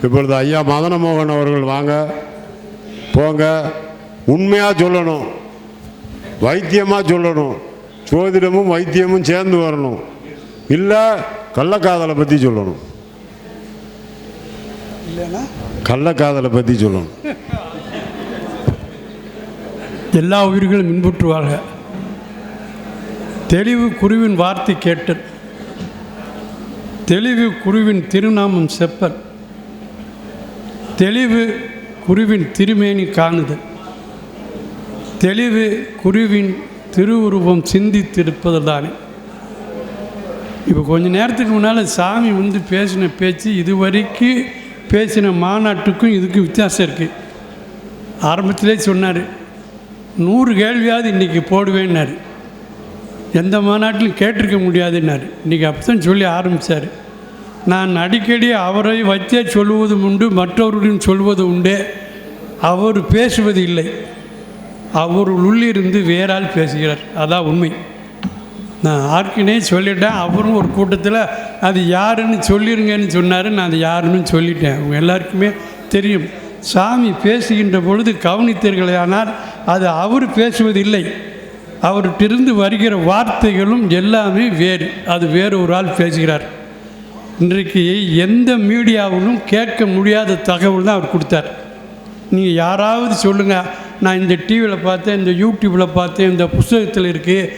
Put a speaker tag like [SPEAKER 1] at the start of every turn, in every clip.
[SPEAKER 1] இப்பொழுது ஐயா மதனமோகன் அவர்கள் வாங்க போங்க. உண்மையாக சொல்லணும், வைத்தியமாக சொல்லணும், ஜோதிடமும் வைத்தியமும் சேர்ந்து வரணும். இல்லை கள்ளக்காதலை பற்றி சொல்லணும்,
[SPEAKER 2] இல்லைன்னா
[SPEAKER 1] கள்ளக்காதலை பற்றி சொல்லணும்.
[SPEAKER 3] எல்லா உயிர்களும் இன்புற்றுவாங்க. தெளிவு குருவின் வார்த்தை கேட்டல், தெளிவு குருவின் திருநாமம் செப்பல், தெளிவு குருவின் திருமேனி காணுதல், தெளிவு குருவின் திருவுருவம் சிந்தித்திருப்பது தானே. இப்போ கொஞ்ச நேரத்துக்கு முன்னால் சாமி வந்து பேசின பேச்சு இதுவரைக்கும் பேசின மாநாட்டுக்கும் இதுக்கும் வித்தியாசம் இருக்குது. ஆரம்பத்திலே சொன்னார் 100 கேள்வியாவது இன்றைக்கி போடுவேன்னாரு. எந்த மாநாட்டிலும் கேட்டிருக்க முடியாதுன்னாரு. இன்றைக்கி அப்போ தான் சொல்லி ஆரம்பித்தார். நான் அடிக்கடி அவரை வைத்தே சொல்லுவதும் உண்டு, மற்றவர்களும் சொல்வது உண்டு. அவர் பேசுவது இல்லை, அவர் உள்ளிருந்து வேறால் பேசுகிறார். அதான் உண்மை. நான் ஆர்க்கினே சொல்லிட்டேன். அவரும் ஒரு கூட்டத்தில் அது யாருன்னு சொல்லிடுங்கன்னு சொன்னார். நான் அது யாருன்னு சொல்லிட்டேன். அவங்க எல்லாருக்குமே தெரியும். சாமி பேசுகின்ற பொழுது கவனித்தீர்களே, ஆனால் அது அவர் பேசுவது இல்லை, அவர்கிட்டிருந்து வருகிற வார்த்தைகளும் எல்லாமே வேறு. அது வேறு ஒரு ஆள் பேசுகிறார். இன்றைக்கு எந்த மீடியாவிலும் கேட்க முடியாத தகவல் தான் அவர் கொடுத்தார். நீங்கள் யாராவது சொல்லுங்கள், நான் இந்த டிவியில் பார்த்தேன், இந்த யூடியூப்பில் பார்த்தேன், இந்த புத்தகத்தில் இருக்குது,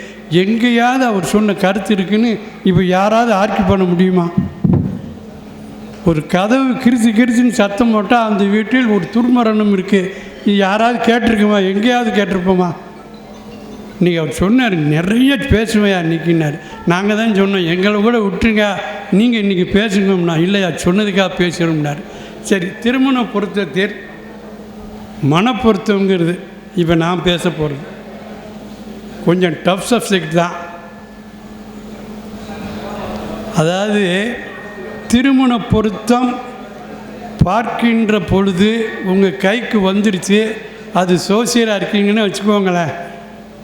[SPEAKER 3] எங்கேயாவது அவர் சொன்ன கருத்து இருக்குன்னு இப்போ யாராவது ஆர்கியூ பண்ண முடியுமா? ஒரு கதவு கிரிச்சுன்னு சத்தம் போட்டால் அந்த வீட்டில் ஒரு துர்மரணம் இருக்குது, இது யாராவது கேட்டிருக்குமா? எங்கேயாவது கேட்டிருப்போமா? இன்றைக்கி அவர் சொன்னார், நிறைய பேசுவையா இன்றைக்கின்னார். நாங்கள் தான் சொன்னோம், எங்களை கூட விட்டுருங்க, நீங்கள் இன்றைக்கி பேசுங்கம்னா. இல்லையா, சொன்னதுக்காக பேசுகிறோம்னார். சரி, திருமண பொருத்தத்தில் மனப்பொருத்தங்கிறது இப்போ நான் பேச போகிறது கொஞ்சம் டஃப் சப்ஜெக்ட் தான். அதாவது திருமண பொருத்தம் பார்க்கின்ற பொழுது உங்கள் கைக்கு வந்துடுச்சு, அது சோசியலாக இருக்கீங்கன்னு வச்சுக்கோங்களேன்.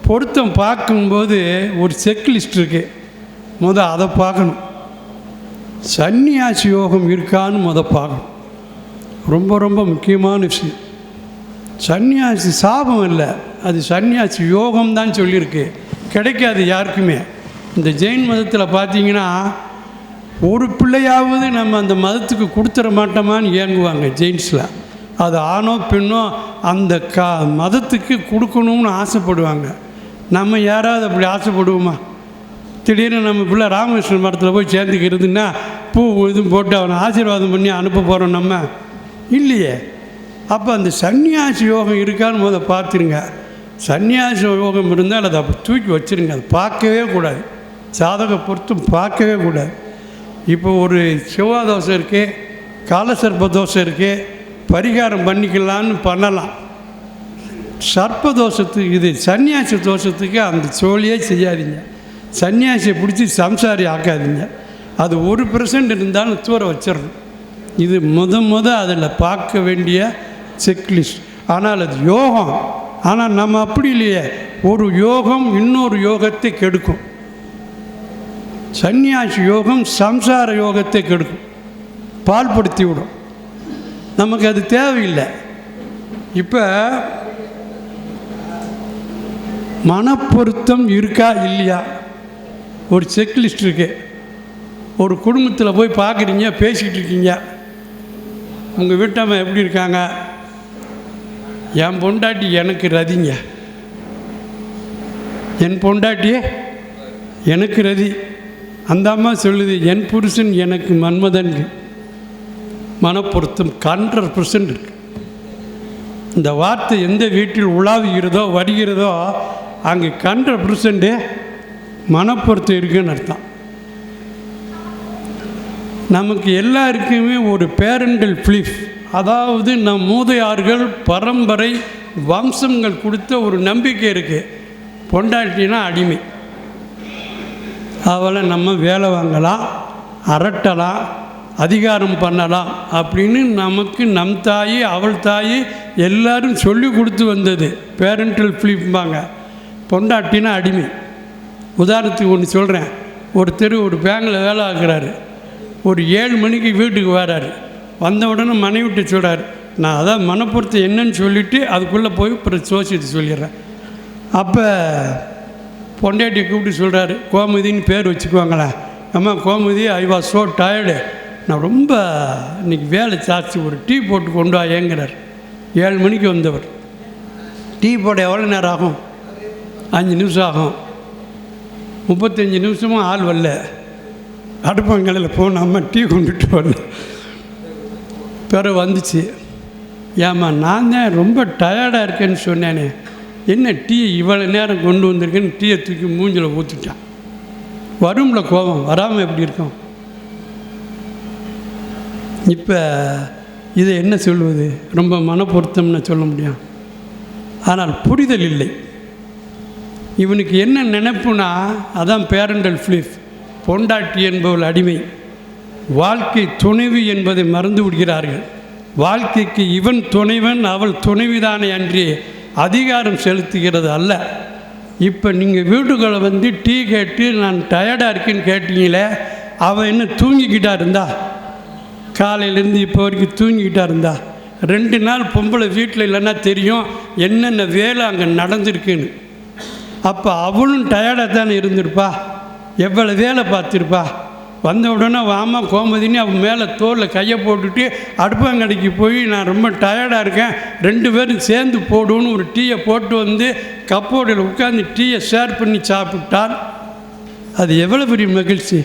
[SPEAKER 3] பொருத்தம் பார்க்கும்போது ஒரு செக்லிஸ்ட் இருக்குது, அதை பார்க்கணும். சன்னியாசி யோகம் இருக்கான்னு பார்க்கணும். ரொம்ப ரொம்ப முக்கியமான விஷயம். சன்னியாசி சாபம் இல்லை, அது சன்னியாசி யோகம்தான் சொல்லியிருக்கு. கிடைக்காது யாருக்குமே. இந்த ஜெயின் மதத்தில் பார்த்தீங்கன்னா ஒரு பிள்ளையாவது நம்ம அந்த மதத்துக்கு கொடுத்துட மாட்டோமான்னு ஏங்குவாங்க ஜெயின்ஸில். அது ஆணோ பெண்ணோ அந்த மதத்துக்கு கொடுக்கணும்னு ஆசைப்படுவாங்க. நம்ம யாராவது அப்படி ஆசைப்படுவோமா? திடீர்னு நம்ம பிள்ளை ராமகிருஷ்ண மடத்தில் போய் சேர்ந்துக்கிறதுன்னா பூ இதுவும் போட்டு அவனை ஆசீர்வாதம் பண்ணி அனுப்ப போகிறோம் நம்ம? இல்லையே. அப்போ அந்த சன்னியாசி யோகம் இருக்கான்னு பார்த்துருங்க. சன்னியாசி யோகம் இருந்தால் அதை அப்படி தூக்கி வச்சுருங்க. அதை பார்க்கவே கூடாது, சாதக பொருத்தம் பார்க்கவே கூடாது. இப்போ ஒரு செவ்வாய் தோசை இருக்குது, காலசர்ப்ப தோசை இருக்குது, பரிகாரம் பண்ணிக்கலான்னு பண்ணலாம். சர்ப்ப தோஷத்துக்கு, இது சன்னியாசி தோஷத்துக்கு அந்த சோழியே செய்யாதீங்க. சன்னியாசியை பிடிச்சி சம்சாரி ஆக்காதீங்க. அது 1% இருந்தாலும் தூர வச்சிடணும். இது அதில் பார்க்க வேண்டிய செக்லிஸ்ட். ஆனால் அது யோகம். ஆனால் நம்ம அப்படி இல்லையே. ஒரு யோகம் இன்னொரு யோகத்தை கெடுக்கும். சன்னியாசி யோகம் சம்சார யோகத்தை கெடுக்கும், பால்படுத்தி விடும். நமக்கு அது தேவையில்லை. இப்போ மனப்பொருத்தம் இருக்கா இல்லையா, ஒரு செக்லிஸ்ட் இருக்கு. ஒரு குடும்பத்தில் போய் பார்க்குறீங்க, பேசிக்கிட்டு இருக்கீங்க. உங்கள் வீட்டம்மா எப்படி இருக்காங்க? என் பொண்டாட்டி எனக்கு ரதிங்க, என் பொண்டாட்டியே எனக்கு ரதி. அந்த அம்மா சொல்லுது, என் புருஷன் எனக்கு மன்மதன். மனப்பொருத்தம் 100% இருக்கு. இந்த வார்த்தை எந்த வீட்டில் உலாவுகிறதோ வருகிறதோ அங்கே 100% மனப்பொருத்தம் இருக்குன்னு அர்த்தம். நமக்கு எல்லாருக்குமே ஒரு பேரண்டல் பிலீஃப், அதாவது நம் மூதையார்கள் பரம்பரை வம்சங்கள் கொடுத்த ஒரு நம்பிக்கை இருக்குது. பொண்டாட்டினா அடிமை, அவளை நம்ம வேலை வாங்கலாம், அரட்டலாம், அதிகாரம் பண்ணலாம் அப்படின்னு நமக்கு நம் தாய் அவள் தாய் எல்லாரும் சொல்லி கொடுத்து வந்தது பேரண்டல் பிலீஃப்பாங்க. பொண்டாட்டினா அடிமை. உதாரணத்துக்கு ஒன்று சொல்கிறேன். ஒருத்தர் ஒரு பேங்கில் வேலை ஆக்குறாரு. ஒரு 7 மணிக்கு வீட்டுக்கு வராரு. வந்த உடனே மனைவிட்டு சொல்கிறார், நான் அதான் மனப்பொருத்தம் என்னன்னு சொல்லிவிட்டு அதுக்குள்ளே போய் அப்புறம் ஜோசியத்தை சொல்லிடுறேன். அப்போ பொண்டாட்டியை கூப்பிட்டு சொல்கிறாரு, கோமதின்னு பேர் வச்சுக்குவாங்களேன். அம்மா Gomathi, I was so tired, நான் ரொம்ப இன்றைக்கி வேலை ஜாஸ்தி, ஒரு டீ போட்டு கொண்டு வாங்கிறார். 7 மணிக்கு வந்தவர். டீ போட எவ்வளோ நேரம் ஆகும்? 5 நிமிஷம் ஆகும். 35 நிமிஷமும் ஆள் வரல. அடுப்பங்கலையில் போன அம்மா டீ கொண்டுட்டு வரல. பிறகு வந்துச்சு, ஏம்மா நான் தான் ரொம்ப டயர்டாக இருக்கேன்னு சொன்னேனே, என்ன டீ இவ்வளோ நேரம் கொண்டு வந்திருக்கேன்னு டீயை தூக்கி மூஞ்சில் ஊற்றிட்டான். வரும்ல கோபம், வராமல் எப்படி இருக்கும்? இப்போ இதை என்ன சொல்வது? ரொம்ப மனப்பொருத்தம்னு சொல்ல முடியும். ஆனால் புரிதல் இல்லை. இவனுக்கு என்ன நினைப்புனா, அதான் பேரண்டல் ஃபிலிப். பொண்டாட்டி என்பவள் அடிமை, வாழ்க்கை துணைவி என்பதை மறந்து விடுகிறார்கள். வாழ்க்கைக்கு இவன் துணைவன், அவள் துணைவிதானே அன்றி அதிகாரம் செலுத்துகிறது அல்ல. இப்போ நீங்கள் வீட்டுக்குள்ளே வந்து டீ கேட்டு நான் டயர்டாக இருக்கேன்னு கேட்டீங்களே, அவள் என்ன தூங்கிக்கிட்டா இருந்தா? காலையிலேருந்து இப்போ வரைக்கும் தூங்கிக்கிட்டா இருந்தா? 2 நாள் பொம்பளை வீட்டில் இல்லைன்னா தெரியும் என்னென்ன வேலை அங்கே நடந்திருக்குன்னு. அப்போ அவளும் டயர்டாக தானே இருந்திருப்பா, எவ்வளோ வேலை பார்த்துருப்பா. வந்த உடனே வாமா கோமதின்னு அவன் மேலே தோளில் கையை போட்டுட்டு அடுப்பங்கடைக்கு போய் நான் ரொம்ப டயர்டாக இருக்கேன், 2 பேரும் சேர்ந்து போடுவோன்னு ஒரு டீயை போட்டு வந்து கப்போடையில் உட்காந்து டீயை ஷேர் பண்ணி சாப்பிட்டால் அது எவ்வளோ பெரிய மகிழ்ச்சி.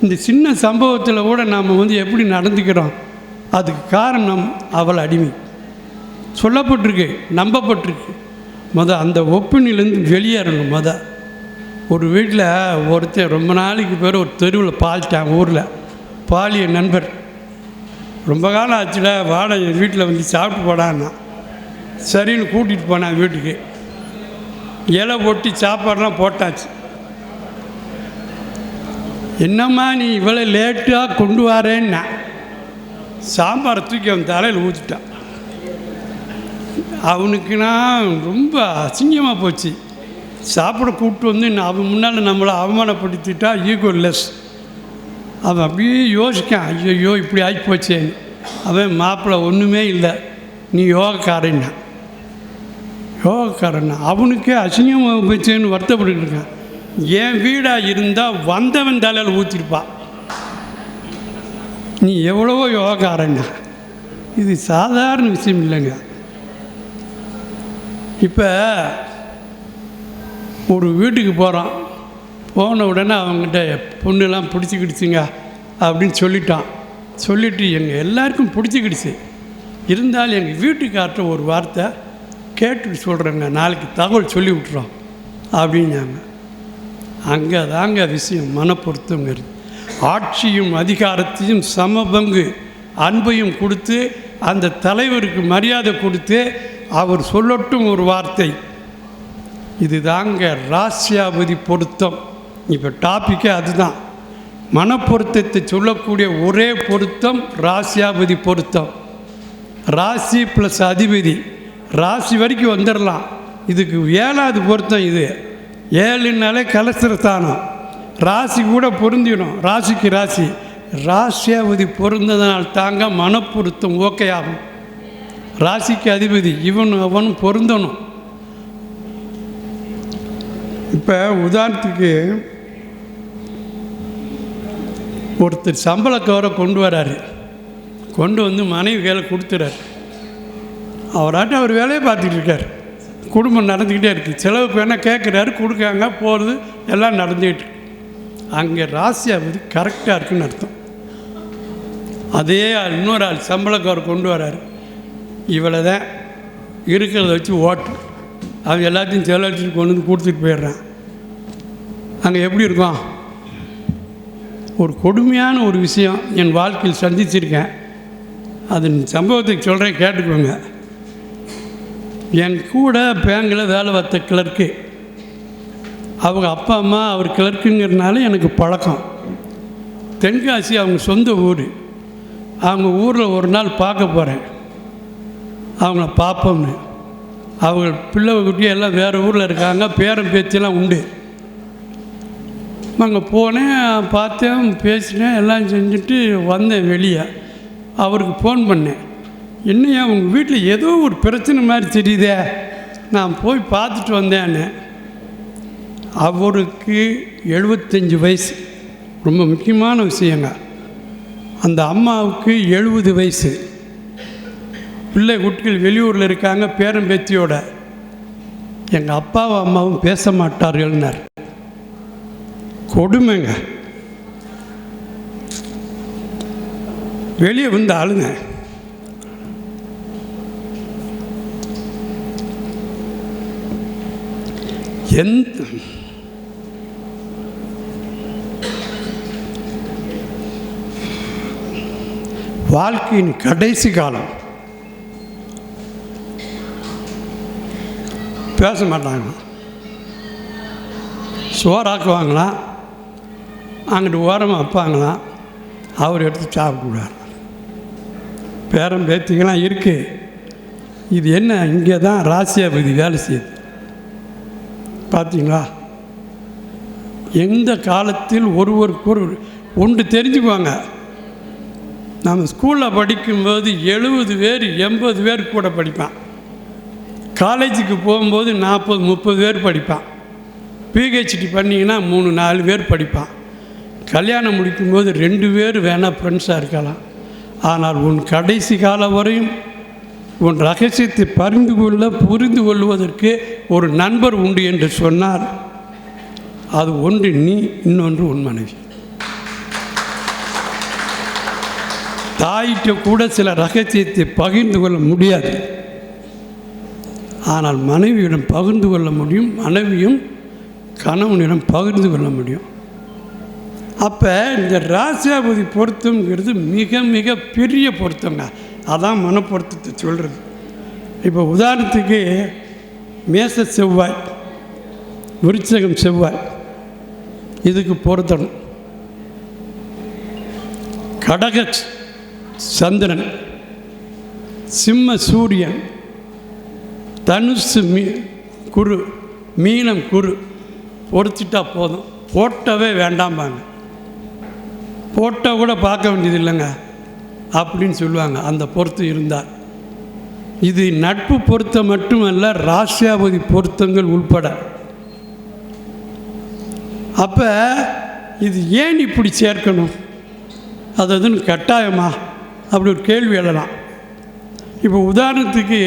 [SPEAKER 3] இந்த சின்ன சம்பவத்தில் கூட நாம் எப்படி நடந்துக்கிறோம்? அதுக்கு காரணம் அவள் அடிமை. சொல்லப்பட்டிருக்கு, நம்பப்பட்டிருக்கு. அந்த ஒப்பினிலேருந்து வெளியேறணும். ஒரு வீட்டில் ஒருத்தர் ரொம்ப நாளைக்கு பேர் ஒரு தெருவில் பாலிட்டாங்க. ஊரில் பாலிய நண்பர் ரொம்ப காலம் ஆச்சுல, வாடகை என் வீட்டில் வந்து சாப்பிட்டு போடான்னா சரின்னு கூட்டிகிட்டு போனேன் வீட்டுக்கு. இலை போட்டு சாப்பாடெலாம் போட்டாச்சு. என்னம்மா நீ இவ்வளோ லேட்டாக கொண்டு வரேன்னா, சாம்பாரை தூக்கி அவன் தலையில் ஊற்றிட்டான். அவனுக்குன்னா ரொம்ப அசிங்கமாக போச்சு. சாப்பிட கூப்பிட்டு வந்து அவன் முன்னால் நம்மளை அவமானப்படுத்திட்டா ஈகோ லெஸ். அவன் அப்படியே யோசிக்கான், ஐயோ இப்படி ஆகி போச்சேன்னு. அவன் மாப்பிள்ளை ஒன்றுமே இல்லை, நீ யோகக்காரன்னா. அவனுக்கே அசிங்கமாக போச்சேன்னு வருத்தப்பட்டு இருக்கான். என் வீடாக இருந்தால் வந்தவன் தலையில் ஊற்றிருப்பான். நீ எவ்வளவோ யோகக்காரன்னா. இது சாதாரண விஷயம் இல்லைங்க. இப்போ ஒரு வீட்டுக்கு போகிறான். போன உடனே அவங்ககிட்ட பொண்ணுலாம் பிடிச்சிக்கிடுச்சுங்க அப்படின்னு சொல்லிட்டான். சொல்லிவிட்டு எங்கள் எல்லாருக்கும் பிடிச்சிக்கிடுச்சு, இருந்தாலும் எங்கள் வீட்டுக்கார்ட்ட ஒரு வார்த்தை கேட்டுட்டு சொல்கிறேங்க, நாளைக்கு தகவல் சொல்லி விட்டுறோம் அப்படின்னாங்க. அங்கே தாங்க விஷயம் மனப்பொருத்தங்கிறது. ஆட்சியும் அதிகாரத்தையும் சமபங்கு அன்பையும் கொடுத்து அந்த தலைவருக்கு மரியாதை கொடுத்து அவர் சொல்லட்டும் ஒரு வார்த்தை. இது தாங்க ராசியாபதி பொருத்தம். இப்போ டாப்பிக்கே அதுதான். மனப்பொருத்தத்தை சொல்லக்கூடிய ஒரே பொருத்தம் ராசியாபதி பொருத்தம். ராசி ப்ளஸ் அதிபதி, ராசி வரைக்கும் வந்துடலாம். இதுக்கு 7வது பொருத்தம். இது 7னாலே கலசரஸ்தானம், ராசி கூட பொருந்திடும். ராசிக்கு ராசி ராசியாபதி பொருந்ததனால் தாங்க மனப்பொருத்தம் ஓகே ஆகும். ராசிக்கு அதிபதி இவனும் அவனும் பொருந்தணும். இப்போ உதாரணத்துக்கு ஒருத்தர் சம்பள கவரை கொண்டு வராரு. கொண்டு வந்து மனைவி கையில் கொடுத்துறாரு. அவராட்ட அவர் வேலையை பார்த்துக்கிட்டு இருக்கார். குடும்பம் நடந்துக்கிட்டே இருக்குது. செலவுக்கு வேணால் கேட்குறாரு, கொடுக்காங்க, போகிறது எல்லாம் நடந்துக்கிட்டு இருக்கு. அங்கே ராசியாவது கரெக்டாக இருக்குன்னு அர்த்தம். அதே ஆள் இன்னொரு ஆள் சம்பள கவரை கொண்டு வராரு. இவ்வளோ தான் இருக்கிறத வச்சு ஓட்டு, அவன் எல்லாத்தையும் செலவழிச்சுட்டு கொண்டு வந்து கொடுத்துட்டு போயிடுறான். அங்கே எப்படி இருக்கும்? ஒரு கொடுமையான ஒரு விஷயம் என் வாழ்க்கையில் சந்திச்சிருக்கேன். அது சம்பவத்துக்கு சொல்கிறேன், கேட்டுக்கோங்க. என் கூட பேங்கில் வேலை பார்த்த கிளர்க்கு, அவங்க அப்பா அம்மா அவர் கிளர்க்குங்கிறதுனால எனக்கு பழக்கம். தென்காசி அவங்க சொந்த ஊர். அவங்க ஊரில் ஒரு நாள் பார்க்க போகிறேன். அவங்கள பார்ப்போம்னு. அவங்க பிள்ளை குட்டி எல்லாம் வேறு ஊரில் இருக்காங்க, பேரன் பேச்செல்லாம் உண்டு. அங்கே போனேன், பார்த்தேன், பேசினேன், எல்லாம் செஞ்சுட்டு வந்தேன் வெளியே. அவருக்கு ஃபோன் பண்ணேன். என்னையா உங்கள் வீட்டில் ஏதோ ஒரு பிரச்சனை மாதிரி தெரியுதே, நான் போய் பார்த்துட்டு வந்தேன்னு. அவருக்கு 75 வயசு, ரொம்ப முக்கியமான விஷயங்க. அந்த அம்மாவுக்கு 70 வயசு. பிள்ளை குட்டிகள் வெளியூரில் இருக்காங்க பேரன் பேத்தியோட. எங்கள் அப்பாவும் அம்மாவும் பேச மாட்டார்கள்னார். கொடுமைங்க. வெளியே வந்து ஆளுங்க. வாழ்க்கையின் கடைசி காலம். பேச மாட்டாங்க. சோறாக்குவாங்களாம், அங்கிட்டு ஓரமாக வைப்பாங்களாம், அவர் எடுத்து சாப்பிடுவார். பேரம் பேத்திங்களாம் இருக்குது. இது என்ன, இங்கே தான் ராசியாபதி வேலை செய்யுது. பார்த்தீங்களா? எந்த காலத்தில் ஒருவருக்கு ஒன்று தெரிஞ்சுக்குவாங்க. நம்ம ஸ்கூலில் படிக்கும்போது 70 பேர் 80 பேர் கூட படிப்பான். காலேஜுக்கு போகும்போது 40-30 பேர் படிப்பான். பிஹெச்டி பண்ணிங்கன்னா 3-4 பேர் படிப்பான். கல்யாணம் முடிக்கும்போது 2 பேர் வேணால் ஃப்ரெண்ட்ஸாக இருக்கலாம். ஆனால் உன் கடைசி காலம் வரையும் உன் ரகசியத்தை புரிந்து கொள்வதற்கு ஒரு நண்பர் உண்டு என்று சொன்னால் அது ஒன்று நீ, இன்னொன்று உன் மனைவி. தாயிட்ட கூட சில ரகசியத்தை பகிர்ந்து கொள்ள முடியாது, ஆனால் மனைவியிடம் பகிர்ந்து கொள்ள முடியும். மனைவியும் கணவனிடம் பகிர்ந்து கொள்ள முடியும். அப்போ இந்த ராசியாபதி பொருத்தங்கிறது மிக மிக பெரிய பொருத்தங்க. அதான் மனப்பொருத்தத்தை சொல்கிறது. இப்போ உதாரணத்துக்கு மேச செவ்வாய், விருச்சகம் செவ்வாய், இதுக்கு பொருத்தணும். கடக சந்திரன், சிம்ம சூரியன், தனுசு குரு, மீனம் குரு பொறுத்துட்டா போதும். போட்டோவே வேண்டாம்பாங்க. போட்டோ கூட பார்க்க வேண்டியது இல்லைங்க அப்படின்னு சொல்லுவாங்க அந்த பொருத்தம் இருந்தால். இது நட்பு பொருத்தம் மட்டுமல்ல, ராசியாபதி பொருத்தங்கள் உள்பட. அப்போ இது ஏன் இப்படி சேர்க்கணும், அதுன்னு கட்டாயமா அப்படி ஒரு கேள்வி எழலாம். இப்போ உதாரணத்துக்கு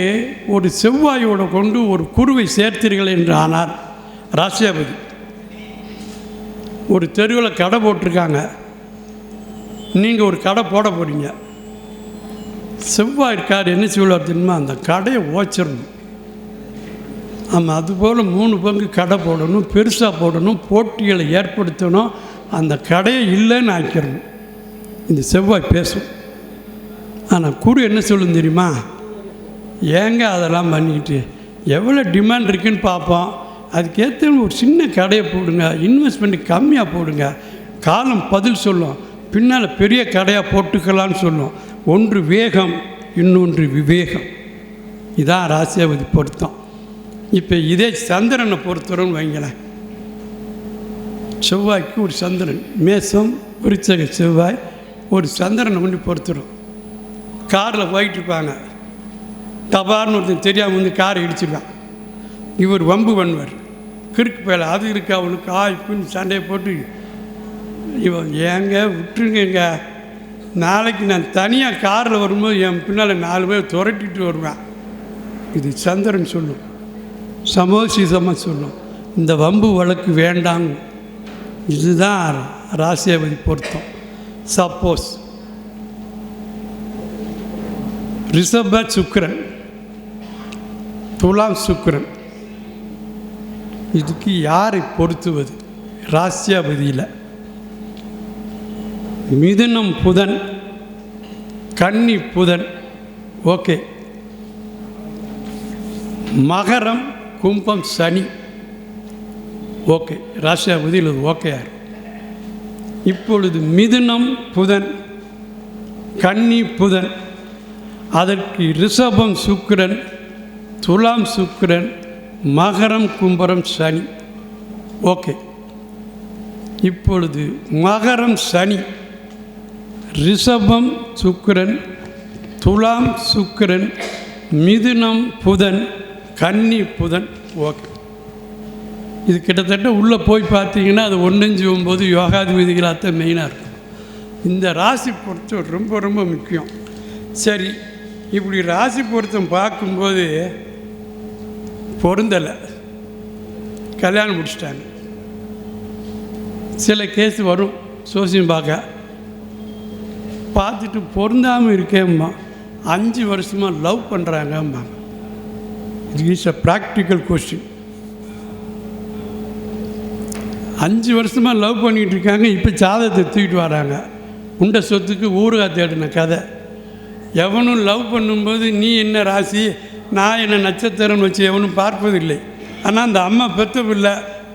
[SPEAKER 3] ஒரு செவ்வாயோட கொண்டு ஒரு குருவை சேர்த்தீர்கள் என்று ஆனால், ராசியாபதி ஒரு தெருவில் கடை போட்டிருக்காங்க, நீங்கள் ஒரு கடை போட போகிறீங்க. செவ்வாய் இருக்கார், என்ன சொல்லுவார் தெரியுமா, அந்த கடையை ஓச்சிடணும். ஆமாம், அதுபோல் 3 பங்கு கடை போடணும், பெருசாக போடணும், போட்டிகளை ஏற்படுத்தணும், அந்த கடையை இல்லைன்னு ஆக்கிடணும். இந்த செவ்வாய் பேசும். ஆனால் குரு என்ன சொல்லும் தெரியுமா, ஏங்க அதெல்லாம் பண்ணிக்கிட்டு எவ்வளோ டிமாண்ட் இருக்குன்னு பார்ப்போம், அதுக்கேற்ற ஒரு சின்ன கடையை போடுங்க, இன்வெஸ்ட்மெண்ட் கம்மியாக போடுங்க, காலம் பதில் சொல்லும், பின்னால் பெரிய கடையாக போட்டுக்கலான்னு சொல்லும். ஒன்று வேகம், இன்னொன்று விவேகம். இதான் ராசியாபதி பொருத்தம். இப்போ இதே சந்திரனை பொறுத்தவரைன்னு வைங்களேன். செவ்வாய்க்கு ஒரு சந்திரன், மேசம் விருச்சக செவ்வாய் ஒரு சந்திரனை கொண்டு பொறுத்துடும். காரில் போயிட்டுருப்பாங்க, தபார்னு ஒருத்தன் தெரியாமல் வந்து காரை இடிச்சிருக்கான். இவர் வம்பு பண்ணுவார், கிறுக்கு போயில அது இருக்கு அவனுக்கு ஆய்ப்புன்னு சண்டையை போட்டு, இவன் ஏங்க விட்டுருங்க, நாளைக்கு நான் தனியாக காரில் வரும்போது என் பின்னால் 4 பேர் துரட்டிட்டு வருவேன். இது சந்திரன் சொல்லும், சமோசிதமாக சொல்லும், இந்த வம்பு வழக்கு வேண்டாங்க. இதுதான் ராசியாபதி பொருத்தம். சப்போஸ் ரிஷப சுக்கிரன், துலாம் சுக்கிரன், இதுக்கு யாரை பொருத்துவது ராசியாபதியில்? மிதுனம் புதன், கன்னி புதன், ஓகே. மகரம் கும்பம் சனி, ஓகே. ராசியாபதியில் இது ஓகே. இப்பொழுது மிதுனம் புதன், கன்னி புதன், அதற்கு ரிஷபம் சுக்கிரன், துலாம் சுக்கிரன், மகரம் கும்பரம் சனி, ஓகே. இப்பொழுது மகரம் சனி, ரிஷபம் சுக்கிரன், துலாம் சுக்கிரன், மிதுனம் புதன், கன்னி புதன். ஓகே, இது கிட்டத்தட்ட உள்ளே போய் பார்த்தீங்கன்னா அது 1-9 யோகாதிபதிகளாக தான் மெயினாக இருக்கும். இந்த ராசி பொருத்தம் ரொம்ப ரொம்ப முக்கியம். சரி, இப்படி ராசி பொருத்தம் பார்க்கும்போது பொருந்தலை, கல்யாணம் முடிச்சிட்டாங்க. சில கேஸ் வரும் சோசியம் பார்த்துட்டு பொருந்தாமல் இருக்கேம்மா, 5 வருஷமாக லவ் பண்ணுறாங்கம்மா. It is a practical question. 5 வருஷமாக லவ் பண்ணிகிட்டு இருக்காங்க, இப்போ சாதத்தை தூக்கிட்டு வராங்க. உண்ட சொத்துக்கு ஊறுகா தேடின கதை. எவனும் லவ் பண்ணும்போது நீ என்ன ராசி, நான் என்ன நட்சத்திரம்னு வச்சு எவனும் பார்ப்பதில்லை. ஆனால் அந்த அம்மா பெற்ற பிள்ளை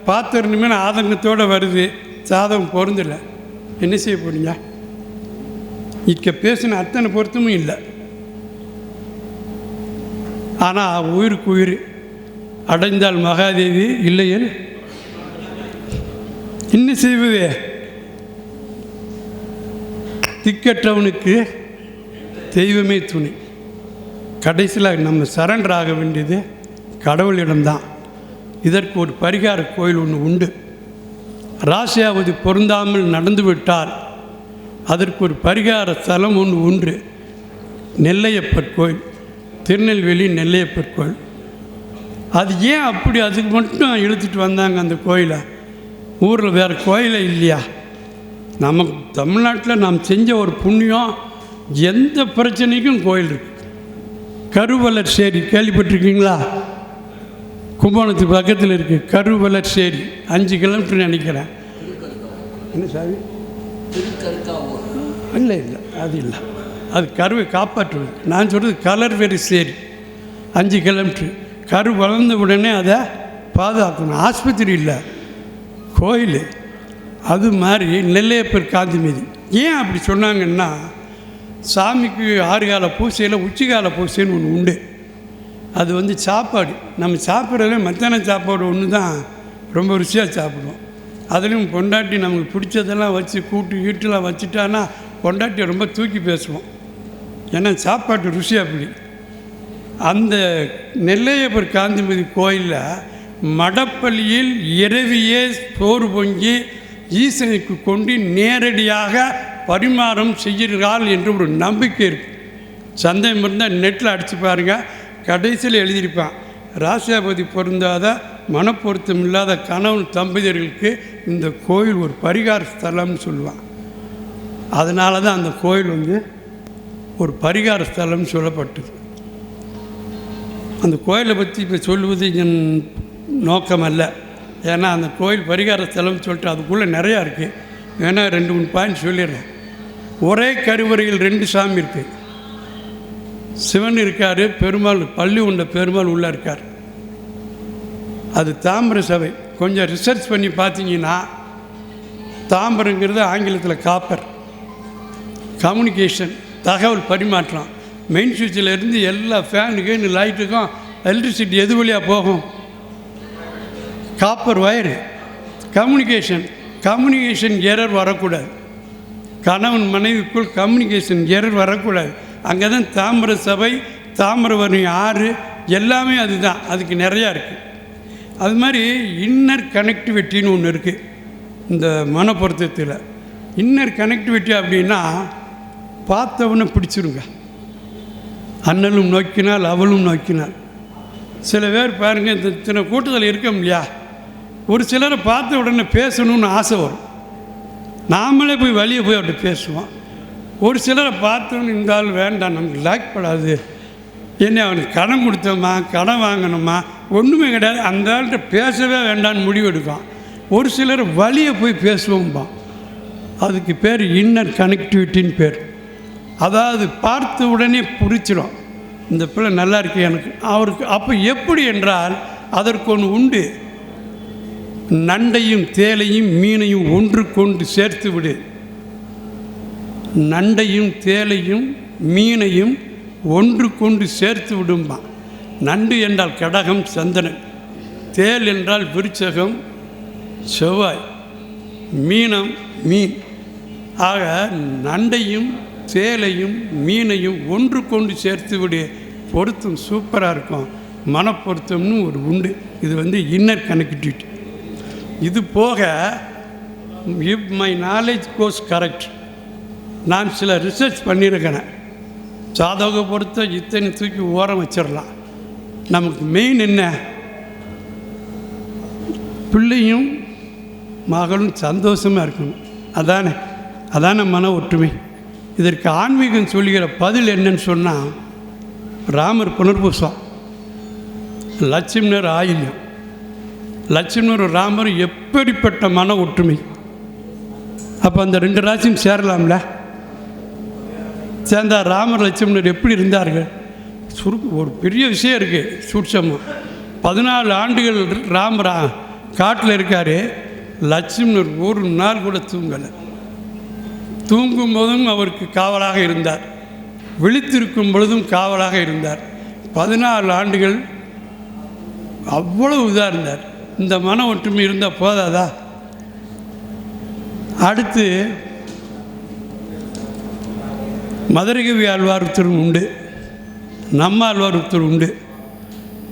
[SPEAKER 3] பார்த்துருந்துமே ஆதங்கத்தோடு வருது, சாதம் பொருந்தில்லை. என்ன செய்ய போறீங்க? இக்க பேசின அத்தனை பொருத்தமும் இல்லை. ஆனால் உயிருக்கு உயிர் அடைந்தால் மகாதேவி, இல்லையேல் இன்னும் செய்வது. திக்கற்றவனுக்கு தெய்வமே துணை. கடைசியில் நம்ம சரண்டர் ஆக வேண்டியது கடவுளிடம்தான். இதற்கு ஒரு பரிகார கோயில் ஒன்று உண்டு. ராசியாவது பொருந்தாமல் நடந்துவிட்டால் அதற்கு ஒரு பரிகார ஸ்தலம் ஒன்று உண்டு. நெல்லையப்பர் கோயில், திருநெல்வேலி நெல்லையப்பர் கோயில். அது ஏன் அப்படி அதுக்கு மட்டும் இழுத்துட்டு வந்தாங்க அந்த கோயிலை? ஊரில் வேறு கோயிலே இல்லையா? நம்ம தமிழ்நாட்டில் நாம் செஞ்ச ஒரு புண்ணியம், எந்த பிரச்சனைக்கும் கோயில் இருக்குது. கருவலர் சேரி கேள்விப்பட்டிருக்கீங்களா? கும்பகோணத்துக்கு பக்கத்தில் இருக்குது கருவலர் சேரி, 5 கிலோமீட்டர் நினைக்கிறேன். என்ன சாமி? இல்லை இல்லை, அது இல்லை, அது கருவை காப்பாற்றுவது. நான் சொல்கிறது கலர்வெறி சேரி, 5 கிலோமீட்ரு. கரு வளர்ந்த உடனே அதை பாதுகாக்கணும். ஆஸ்பத்திரி இல்லை, கோயில். அது மாதிரி நெல்லையப்பர் காந்திமதி. ஏன் அப்படி சொன்னாங்கன்னா, சாமிக்கு 6 கால பூசையில் உச்சிகால பூசைன்னு ஒன்று உண்டு. அது வந்து சாப்பாடு, நம்ம சாப்பிட்றதுல மத்தியான சாப்பாடு ஒன்று தான் ரொம்ப ருசியாக சாப்பிடுவோம். அதுலேயும் பொண்டாட்டி நமக்கு பிடிச்சதெல்லாம் வச்சு கூட்டு வீட்டெலாம் வச்சுட்டான்னா பொண்டாட்டியை ரொம்ப தூக்கி பேசுவோம். ஏன்னா சாப்பாட்டு ருசி அப்படி. அந்த நெல்லையப்பர் காந்திமதி கோயிலில் மடப்பள்ளியில் இரவியே சோறு பொங்கி ஈசனுக்கு கொண்டு நேரடியாக பரிமாறம் செய்கிறாள் என்று ஒரு நம்பிக்கை இருக்குது. சந்தேகம் இருந்தால் நெட்டில் அடித்து பாருங்கள், கடைசியில் எழுதியிருப்பான், ராசியாபதி பொருந்தாத மனப்பொருத்தம் இல்லாத கணவன் தம்பதியர்களுக்கு இந்த கோயில் ஒரு பரிகார ஸ்தலம்னு சொல்லுவான். அதனால தான் அந்த கோயில் வந்து ஒரு பரிகார ஸ்தலம்னு சொல்லப்பட்டது. அந்த கோயிலை பற்றி இப்போ சொல்லுவது என் நோக்கம் அல்ல. ஏன்னா அந்த கோயில் பரிகார ஸ்தலம்னு சொல்லிட்டு அதுக்குள்ளே நிறையா இருக்குது. வேணா 2-3 பாயிண்ட் சொல்லிடுறேன். ஒரே கருவறையில் 2 சாமி இருக்குது. சிவன் இருக்கார், பெருமாள், பள்ளி உண்ட பெருமாள் உள்ளே இருக்கார். அது தாமிர சபை. கொஞ்சம் ரிசர்ச் பண்ணி பார்த்தீங்கன்னா, தாமிரங்கிறது ஆங்கிலத்தில் காப்பர், கம்யூனிகேஷன், தகவல் பரிமாற்றம். மெயின் சுவிட்சில் இருந்து எல்லா ஃபேனுக்கு லைட்டுக்கும் எலக்ட்ரிசிட்டி எது வழியாக போகும்? Copper wire. கம்யூனிகேஷன் எரர் வரக்கூடாது. கணவன் மனைவிக்குள் கம்யூனிகேஷன் எரர் வரக்கூடாது. அங்கே தான் தாமிர சபை, தாமிரவரணி ஆறு எல்லாமே அதுதான். அதுக்கு நிறையா இருக்குது. அது மாதிரி இன்னர் கனெக்டிவிட்டின்னு ஒன்று இருக்குது இந்த மனப்பொருத்தத்தில். இன்னர் கனெக்டிவிட்டி அப்படின்னா பார்த்தவனை பிடிச்சிருங்க. அண்ணலும் நோக்கினால் அவளும் நோக்கினாள். சில பேர் பாருங்கள், இந்த சின்ன கூட்டத்தில் இருக்கோம் இல்லையா, ஒரு சிலரை பார்த்த உடனே பேசணும்னு ஆசை வரும். நாமளே போய் வெளியே போய் அப்படி பேசுவோம். ஒரு சிலரை பார்த்தோன்னு இந்த ஆள் வேண்டாம், நமக்கு லைக் படாது, என்ன அவனுக்கு கடன் கொடுத்தோமா, கடன் வாங்கணுமா, ஒன்றுமே கிடையாது, அந்த ஆள்கிட்ட பேசவே வேண்டான்னு முடிவெடுப்பான். ஒரு சிலர் வழியை போய் பேசுவோம்பான். அதுக்கு பேர் இன்னர் கனெக்டிவிட்டின்னு பேர். அதாவது பார்த்த உடனே பிடிச்சிடும், இந்த பிள்ளை நல்லா இருக்கு எனக்கு அவருக்கு. அப்போ எப்படி என்றால் அதற்கு ஒன்று உண்டு. நண்டையும் தேலையும் மீனையும் ஒன்று கொண்டு சேர்த்து விடு. நண்டையும் தேலையும் மீனையும் ஒன்று கொண்டு சேர்த்து விடும்பா. நண்டு என்றால் கடகம் சந்திரன், தேல் என்றால் விருச்சகம் செவ்வாய், மீனம் மீன். ஆக நண்டையும் தேலையும் மீனையும் ஒன்று கொண்டு சேர்த்து விடு, பொருத்தம் சூப்பராக இருக்கும். மனப்பொருத்தம்னு ஒரு உண்டு. இது வந்து இன்னர் கனெக்டிவிட்டி. இது போக if my knowledge goes correct, நான் சில ரிசர்ச் பண்ணியிருக்கிறேன். சாதக பொருத்தம் இத்தனை தூக்கி ஓரம் வச்சிடலாம். நமக்கு மெயின் என்ன? பிள்ளையும் மகளும் சந்தோஷமாக இருக்கணும். அதானே மன ஒற்றுமை. இதற்கு ஆன்மீகம் சொல்லுகிற பதில் என்னன்னு சொன்னால், ராமர் புனர்பூசம், லட்சுமணர் ஆயில்யம். லட்சுமணர் ராமர் எப்படிப்பட்ட மன ஒற்றுமை! அப்போ அந்த 2 ராசியும் சேரலாம்ல? சேர்ந்தார். ராமர் லட்சுமணர் எப்படி இருந்தார்கள்? ஒரு பெரிய விஷயம் இருக்குது சூட்சமாக. 14 ஆண்டுகள் ராமரா காட்டில் இருக்கார். லட்சுமணர் ஒரு நாள் கூட தூங்கலை. தூங்கும் போதும் அவருக்கு காவலாக இருந்தார், விழித்திருக்கும் பொழுதும் காவலாக இருந்தார். 14 ஆண்டுகள் அவ்வளவு இதாக இருந்தார். இந்த மன ஒற்றுமை இருந்தால் போதாதா? அடுத்து மதுரகவி ஆழ்வார் ஒருத்தர் உண்டு, நம்ம ஆழ்வார் ஒருத்தர் உண்டு.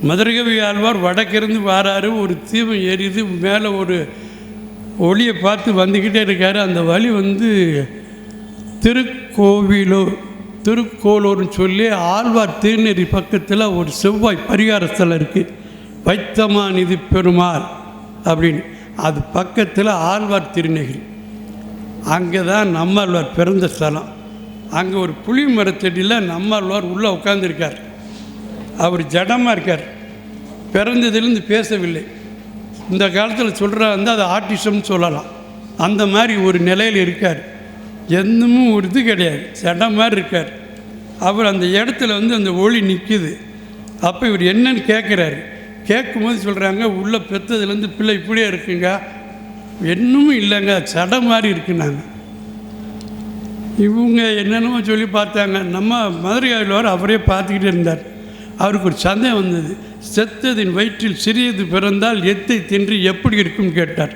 [SPEAKER 3] மதுரகவி ஆழ்வார் வடக்கிருந்து வாராரு. ஒரு தீபம் எரியுது, மேலே ஒரு ஒளியை பார்த்து வந்துக்கிட்டே இருக்கார். அந்த வழி வந்து திருக்கோலூர்னு சொல்லி ஆழ்வார் திருநெறி பக்கத்தில் ஒரு செவ்வாய் பரிகாரஸ்தலம் இருக்குது, வைத்தமாநிதி பெருமாள் அப்படின்னு. அது பக்கத்தில் ஆழ்வார் திருநெறி. அங்கே தான் நம்மாழ்வார் பிறந்த ஸ்தலம். அங்கே ஒரு புளி மரத்தடியில் நம்மாழ்வார் உள்ளே உட்காந்துருக்கார். அவர் ஜடமாக இருக்கார், பிறந்ததுலேருந்து பேசவில்லை. இந்த காலத்தில் சொல்கிறா வந்து அது ஆர்டிசம்னு சொல்லலாம். அந்த மாதிரி ஒரு நிலையில் இருக்கார். எந்தமும் ஒரு இது கிடையாது, ஜடம் மாதிரி இருக்கார். அவர் அந்த இடத்துல வந்து அந்த ஒளி நிற்கிது. அப்போ இவர் என்னன்னு கேட்குறாரு. கேட்கும்போது சொல்கிறாங்க, உள்ளே பெற்றதுலேருந்து பிள்ளை இப்படியே இருக்குங்க, என்னமும் இல்லைங்க, ஜடம் மாதிரி இருக்குன்னாங்க. இவங்க என்னென்னமோ சொல்லி பார்த்தாங்க. நம்ம மதுரை ஆழ்வார் அவரே பார்த்துக்கிட்டே இருந்தார். அவருக்கு ஒரு சந்தேகம் வந்தது. செத்ததின் வயிற்றில் சிறியது பிறந்தால் எத்தை தின்று எப்படி இருக்குன்னு கேட்டார்.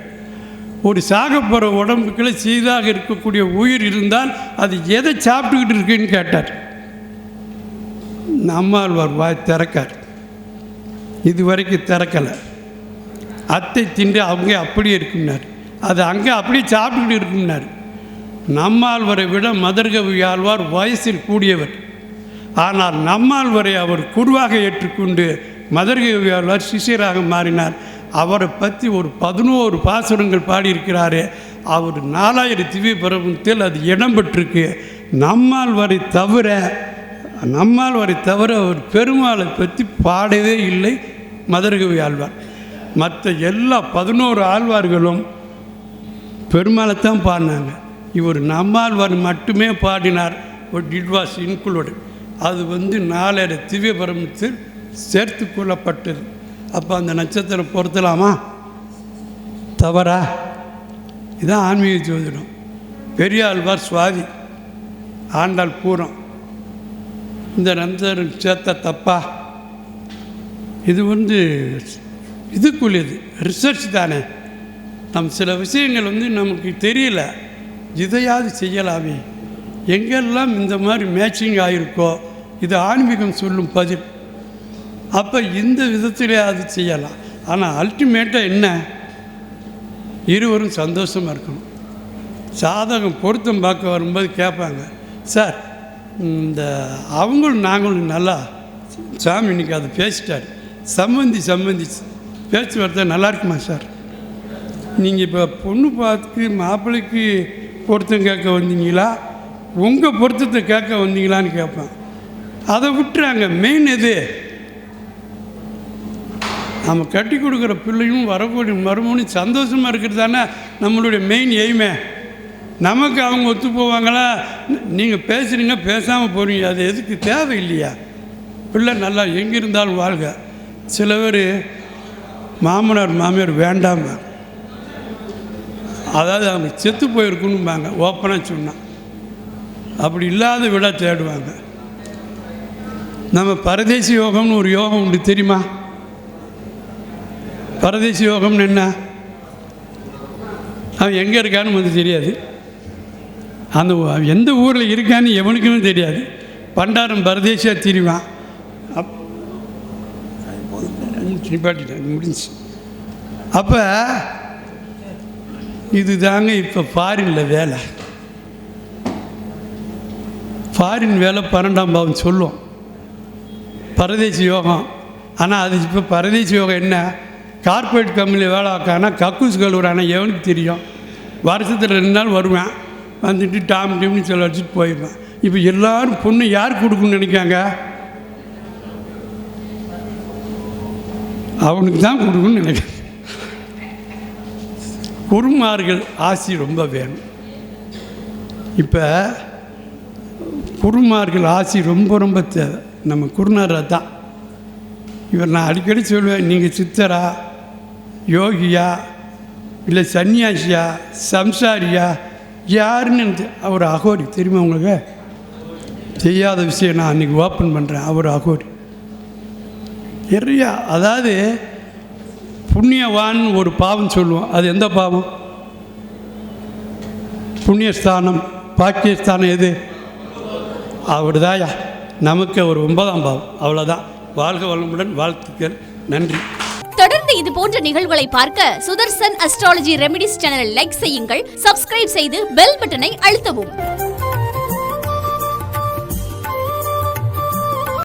[SPEAKER 3] ஒரு சாக போகிற உடம்புக்குள்ளே சீதாக இருக்கக்கூடிய உயிர் இருந்தால் அது எதை சாப்பிட்டுக்கிட்டு இருக்குன்னு கேட்டார். நம்மாழ்வார் வாய் திறக்கார், இது வரைக்கும் திறக்கலை. அத்தை தின்று அவங்க அப்படியே இருக்கும்னார், அது அங்கே அப்படியே சாப்பிட்டுக்கிட்டு இருக்கும்னார். நம்மாழ்வாரை விட மதுரகவி ஆழ்வார் வயசில் கூடியவர். ஆனால் நம்மாழ்வாரை அவர் குருவாக ஏற்றுக்கொண்டு மதுரகவி ஆழ்வார் சிஷியராக மாறினார். அவரை பற்றி ஒரு 11 பாசுரங்கள் பாடியிருக்கிறாரு. அவர் 4000 திவ்ய பிரபந்தத்தில் அது இடம்பெற்றிருக்கு. நம்மாழ்வாரை தவிர அவர் பெருமாளை பற்றி பாடவே இல்லை மதுரகவி ஆழ்வார். மற்ற எல்லா 11 ஆழ்வார்களும் பெருமாளைத்தான் பாடினாங்க. இவர் நம்மாழ்வார் மட்டுமே பாடினார். ஒரு இட் வாஸ் இன்க்ளூடு. அது வந்து 4000 திவ்ய பிரபந்தத்தில் சேர்த்து கொள்ளப்பட்டது. அப்போ அந்த நட்சத்திரம் பொருத்தலாமா? தவறா? இதுதான் ஆன்மீக ஜோதிடம். பெரியாழ்வார் சுவாதி, ஆண்டாள் பூரம். இந்த நட்சத்திரம் சேர்த்த தப்பா? இது வந்து இதுக்குள்ளது ரிசர்ச் தானே. சில விஷயங்கள் வந்து நமக்கு தெரியல, இதையாவது செய்யலாமே. எங்கெல்லாம் இந்த மாதிரி மேட்சிங் ஆகிருக்கோ இது ஆன்மீகம் சொல்லும் பதில். அப்போ இந்த விதத்திலே அது செய்யலாம். ஆனால் அல்டிமேட்டாக என்ன? இருவரும் சந்தோஷமாக இருக்கணும். சாதகம் பொருத்தம் பார்க்க வரும்போது கேட்பாங்க, சார் இந்த அவங்களும் நாங்களும் நல்லா சாமி இன்னைக்கு அதை பேசிட்டார், சம்மந்தி பேச்சுவார்த்தை நல்லா இருக்குமா சார்? நீங்கள் இப்போ பொண்ணு பார்த்து மாப்பிள்ளைக்கு பொருத்தம் கேட்க வந்தீங்களா, உங்கள் பொருத்தத்தை கேட்க வந்தீங்களான்னு கேட்பேன். அதை விட்டுறாங்க. மெயின் எது? நம்ம கட்டி கொடுக்குற பிள்ளையும் வரக்கூடிய மருமகனும் சந்தோஷமாக இருக்கிறது தானே நம்மளுடைய மெயின் எய்மே. நமக்கு அவங்க ஒத்து போவாங்களா? நீங்கள் பேசுகிறீங்க, பேசாமல் போகிறீங்க, அது எதுக்கு தேவை இல்லையா? பிள்ளை நல்லா எங்கே இருந்தாலும் வாழ்க. சில பேர் மாமனார் மாமியார் வேண்டாம, அதாவது அவங்க செத்து போயிருக்குன்னுபாங்க ஓப்பனாக சொன்னால். அப்படி இல்லாத விட தேடுவாங்க. நம்ம பரதேசி யோகம்னு ஒரு யோகம் உண்டு, தெரியுமா? பரதேசி யோகம்னு என்ன? அவன் எங்கே இருக்கான்னு வந்து தெரியாது. அந்த எந்த ஊரில் இருக்கான்னு எவனுக்குமே தெரியாது. பண்டாரம் பரதேசியாக திரிவான். நிப்பாட்டிட்டேன், முடிஞ்சு. அப்போ இது தாங்க இப்போ ஃபாரினில் வேலை. ஃபாரின் வேலை 12ஆம் பாவம் சொல்லும் பரதேசி யோகம். ஆனால் அது இப்போ பரதேசி யோகம் என்ன, கார்பரேட் கம்பெனியில் வேலை ஆக்கானா கக்கூஸ் கழுவுறானா எவனுக்கு தெரியும். வருஷத்தில் 2 நாள் வருவேன், வந்துட்டு டாம் டீம்னு சொல்ல வச்சுட்டு போயிடுவேன். இப்போ எல்லோரும் பொண்ணு யார் கொடுக்குன்னு நினைக்காங்க, அவனுக்கு தான் கொடுக்குன்னு நினைக்கிறேன். குருமார்கள் ஆசி ரொம்ப வேணும். இப்போ குருமார்கள் ஆசி ரொம்ப ரொம்ப தேவை. நம்ம குருநாதர் தான் இவர். நான் அடிக்கடி சொல்லுவேன், நீங்கள் சித்தரா, யோகியா, இல்லை சன்னியாசியா, சம்சாரியா, யாருன்னு அவர் அகோரி தெரியுமா உங்களுக்கு? தெரியாத விஷயம் நான் அன்றைக்கி ஓப்பன் பண்ணுறேன். அவர் அகோரி நிறையா. அதாவது புண்ணியவான் ஒரு பாவம் சொல்லுவோம். அது எந்த பாவம்? புண்ணியஸ்தானம் பாக்கியஸ்தானம் எது? அவர் தாயா நமக்கு ஒரு 9ஆம் பாவம். அவ்வளோதான். வாழ்க வளமுடன், வாழ்த்துக்கள், நன்றி.
[SPEAKER 2] தொடர்ந்து இது போன்ற நிகழ்வுகளை பார்க்க சுதர்சன் அஸ்ட்ராலஜி ரெமிடிஸ் சேனலை லைக் செய்யுங்கள், சப்ஸ்கிரைப் செய்து பெல் பட்டனை அழுத்தவும்.